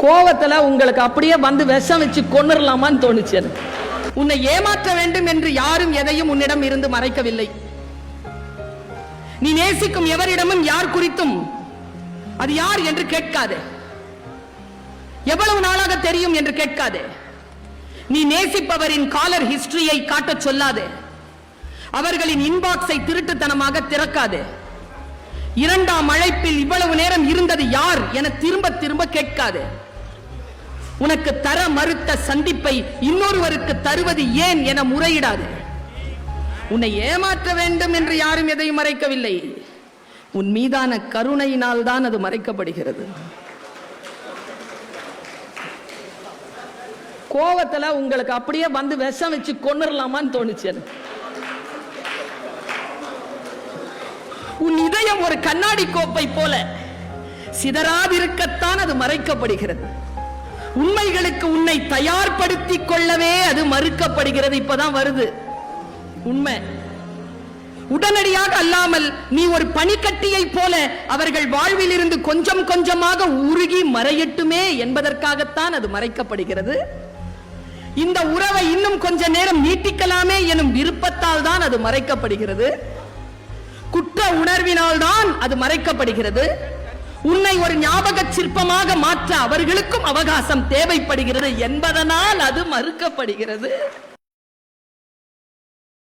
கோவத்துல உங்களுக்கு அப்படியே வந்து விஷம் வச்சு கொன்னுறலாமான்னு தோணுச்சு. உன்னை ஏமாற்ற வேண்டும் என்று யாரும் எதையும் உன்னிடம் இருந்து மறைக்கவில்லை. நீ நேசிக்கும் எவரிடமும் யார் குறித்தும் அது யார் என்று கேட்காதே. எவ்வளவு நாளாக தெரியும் என்று கேட்காதே. நீ நேசிப்பவரின் காலர் ஹிஸ்டரியை காட்டச் சொல்லாதே. அவர்களின் இன்பாக்ஸை திருட்டுத்தனமாக திறக்காதே. இரண்டாம் அழைப்பில் இவ்வளவு நேரம் இருந்தது யார் என திரும்ப திரும்ப கேட்காதே. உனக்கு தர மறுத்த சந்திப்பை இன்னொருவருக்கு தருவது ஏன் என முறையிடாது. உன்னை ஏமாற்ற வேண்டும் என்று யாரும் எதையும் மறைக்கவில்லை. உன் மீதான கருணையினால் தான் அது மறைக்கப்படுகிறது. கோவத்துல உங்களுக்கு அப்படியே வந்து விஷம் வச்சு கொன்னுறலாமான்னு தோணுச்சு. உன் இதயம் ஒரு கண்ணாடி கோப்பை போல சிதறாதிருக்கத்தான் அது மறைக்கப்படுகிறது. உண்மைகளுக்கு உன்னை தயார்படுத்திக் கொள்ளவே அது மறுக்கப்படுகிறது. இப்பதான் வருது உண்மை. உடனடியாக அல்லாமல் நீ ஒரு பனிக்கட்டியை போல அவர்கள் வாழ்வில் இருந்து கொஞ்சம் கொஞ்சமாக உருகி மறையட்டுமே என்பதற்காகத்தான் அது மறைக்கப்படுகிறது. இந்த உறவை இன்னும் கொஞ்ச நேரம் நீட்டிக்கலாமே எனும் விருப்பத்தால் தான் அது மறைக்கப்படுகிறது. குற்ற உணர்வினால் தான் அது மறைக்கப்படுகிறது. உன்னை ஒரு ஞாபக சிற்பமாக மாற்ற அவர்களுக்கும் அவகாசம் தேவைப்படுகிறது என்பதனால் அது மறுக்கப்படுகிறது.